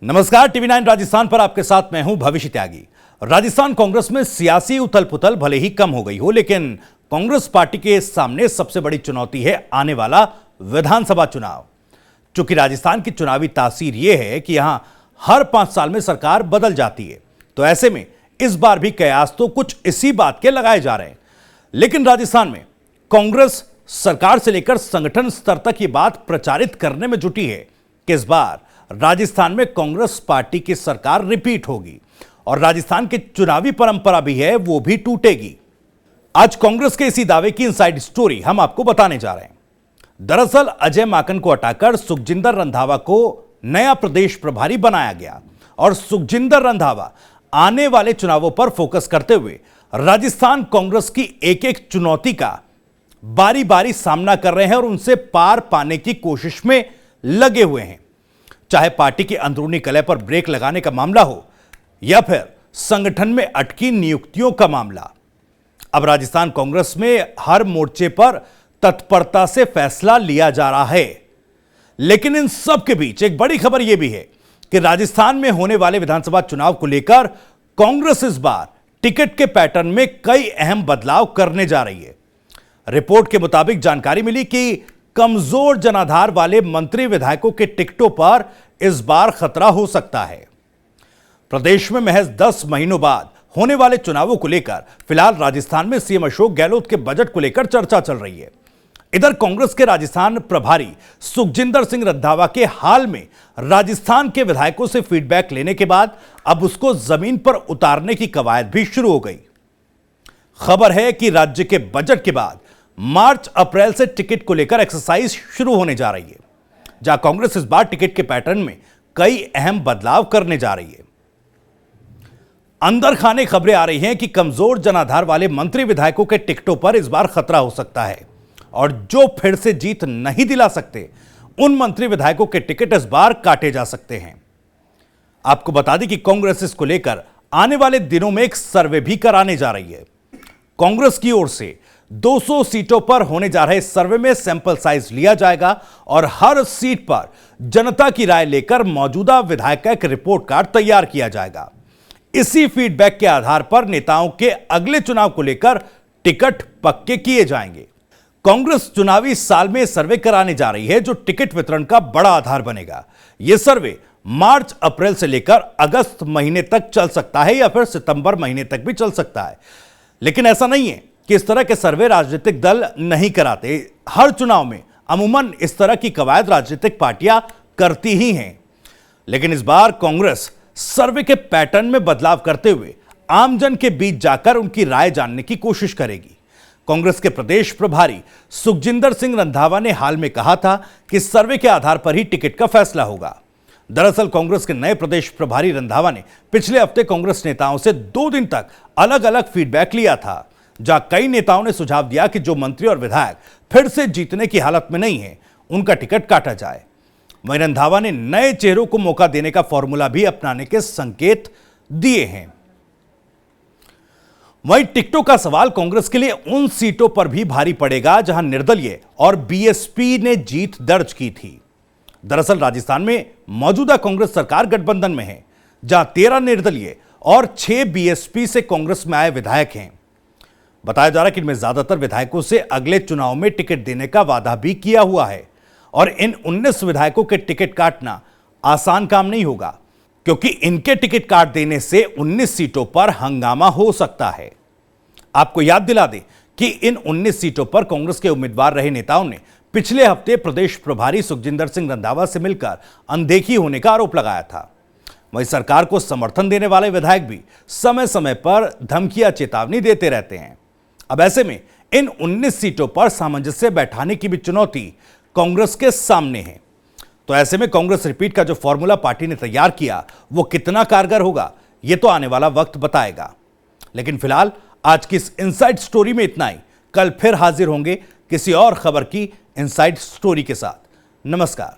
नमस्कार, टीवी9 राजस्थान पर आपके साथ मैं हूं भविष्य त्यागी। राजस्थान कांग्रेस में सियासी उथल पुथल भले ही कम हो गई हो, लेकिन कांग्रेस पार्टी के सामने सबसे बड़ी चुनौती है आने वाला विधानसभा चुनाव। चूंकि राजस्थान की चुनावी तासीर यह है कि यहां हर 5 साल में सरकार बदल जाती है, तो ऐसे में इस बार भी कयास तो कुछ इसी बात के लगाए जा रहे हैं। लेकिन राजस्थान में कांग्रेस सरकार से लेकर संगठन स्तर तक ये बात प्रचारित करने में जुटी है कि इस बार राजस्थान में कांग्रेस पार्टी की सरकार रिपीट होगी और राजस्थान की चुनावी परंपरा भी है वो भी टूटेगी। आज कांग्रेस के इसी दावे की इनसाइड स्टोरी हम आपको बताने जा रहे हैं। दरअसल अजय माकन को हटाकर सुखजिंदर रंधावा को नया प्रदेश प्रभारी बनाया गया और सुखजिंदर रंधावा आने वाले चुनावों पर फोकस करते हुए राजस्थान कांग्रेस की एक एक चुनौती का बारी बारी सामना कर रहे हैं और उनसे पार पाने की कोशिश में लगे हुए हैं। चाहे पार्टी की अंदरूनी कलह पर ब्रेक लगाने का मामला हो या फिर संगठन में अटकी नियुक्तियों का मामला, अब राजस्थान कांग्रेस में हर मोर्चे पर तत्परता से फैसला लिया जा रहा है। लेकिन इन सब के बीच एक बड़ी खबर यह भी है कि राजस्थान में होने वाले विधानसभा चुनाव को लेकर कांग्रेस इस बार टिकट के पैटर्न में कई अहम बदलाव करने जा रही है। रिपोर्ट के मुताबिक जानकारी मिली कि कमजोर जनाधार वाले मंत्री विधायकों के टिकटों पर इस बार खतरा हो सकता है। प्रदेश में महज 10 महीनों बाद होने वाले चुनावों को लेकर फिलहाल राजस्थान में सीएम अशोक गहलोत के बजट को लेकर चर्चा चल रही है। इधर कांग्रेस के राजस्थान प्रभारी सुखजिंदर सिंह रंधावा के हाल में राजस्थान के विधायकों से फीडबैक लेने के बाद अब उसको जमीन पर उतारने की कवायद भी शुरू हो गई। खबर है कि राज्य के बजट के बाद मार्च अप्रैल से टिकट को लेकर एक्सरसाइज शुरू होने जा रही है, जहां कांग्रेस इस बार टिकट के पैटर्न में कई अहम बदलाव करने जा रही है। अंदर खाने खबरें आ रही हैं कि कमजोर जनाधार वाले मंत्री विधायकों के टिकटों पर इस बार खतरा हो सकता है और जो फिर से जीत नहीं दिला सकते उन मंत्री विधायकों के टिकट इस बार काटे जा सकते हैं। आपको बता दें कि कांग्रेस इसको लेकर आने वाले दिनों में एक सर्वे भी कराने जा रही है। कांग्रेस की ओर से 200 सीटों पर होने जा रहे सर्वे में सैंपल साइज लिया जाएगा और हर सीट पर जनता की राय लेकर मौजूदा विधायक का एक रिपोर्ट कार्ड तैयार किया जाएगा। इसी फीडबैक के आधार पर नेताओं के अगले चुनाव को लेकर टिकट पक्के किए जाएंगे। कांग्रेस चुनावी साल में सर्वे कराने जा रही है जो टिकट वितरण का बड़ा आधार बनेगा। यह सर्वे मार्च अप्रैल से लेकर अगस्त महीने तक चल सकता है या फिर सितंबर महीने तक भी चल सकता है। लेकिन ऐसा नहीं है कि इस तरह के सर्वे राजनीतिक दल नहीं कराते। हर चुनाव में अमूमन इस तरह की कवायद राजनीतिक पार्टियां करती ही हैं। लेकिन इस बार कांग्रेस सर्वे के पैटर्न में बदलाव करते हुए आमजन के बीच जाकर उनकी राय जानने की कोशिश करेगी। कांग्रेस के प्रदेश प्रभारी सुखजिंदर सिंह रंधावा ने हाल में कहा था कि सर्वे के आधार पर ही टिकट का फैसला होगा। दरअसल कांग्रेस के नए प्रदेश प्रभारी रंधावा ने पिछले हफ्ते कांग्रेस नेताओं से 2 दिन तक अलग अलग फीडबैक लिया था, जहां कई नेताओं ने सुझाव दिया कि जो मंत्री और विधायक फिर से जीतने की हालत में नहीं है उनका टिकट काटा जाए। वहीं रंधावा ने नए चेहरों को मौका देने का फॉर्मूला भी अपनाने के संकेत दिए हैं। वहीं टिकटों का सवाल कांग्रेस के लिए उन सीटों पर भी भारी पड़ेगा जहां निर्दलीय और बीएसपी ने जीत दर्ज की थी। दरअसल राजस्थान में मौजूदा कांग्रेस सरकार गठबंधन में है, जहां 13 निर्दलीय और 6 बीएसपी से कांग्रेस में आए विधायक हैं। बताया जा रहा है कि इनमें ज्यादातर विधायकों से अगले चुनाव में टिकट देने का वादा भी किया हुआ है और इन 19 विधायकों के टिकट काटना आसान काम नहीं होगा, क्योंकि इनके टिकट काट देने से 19 सीटों पर हंगामा हो सकता है। आपको याद दिला दें कि इन 19 सीटों पर कांग्रेस के उम्मीदवार रहे नेताओं ने पिछले हफ्ते प्रदेश प्रभारी सुखजिंदर सिंह रंधावा से मिलकर अनदेखी होने का आरोप लगाया था। वहीं सरकार को समर्थन देने वाले विधायक भी समय समय पर धमकियां चेतावनी देते रहते हैं। अब ऐसे में इन 19 सीटों पर सामंजस्य बैठाने की भी चुनौती कांग्रेस के सामने है। तो ऐसे में कांग्रेस रिपीट का जो फॉर्मूला पार्टी ने तैयार किया वो कितना कारगर होगा ये तो आने वाला वक्त बताएगा। लेकिन फिलहाल आज की इस इनसाइड स्टोरी में इतना ही। कल फिर हाजिर होंगे किसी और खबर की इनसाइड स्टोरी के साथ। नमस्कार।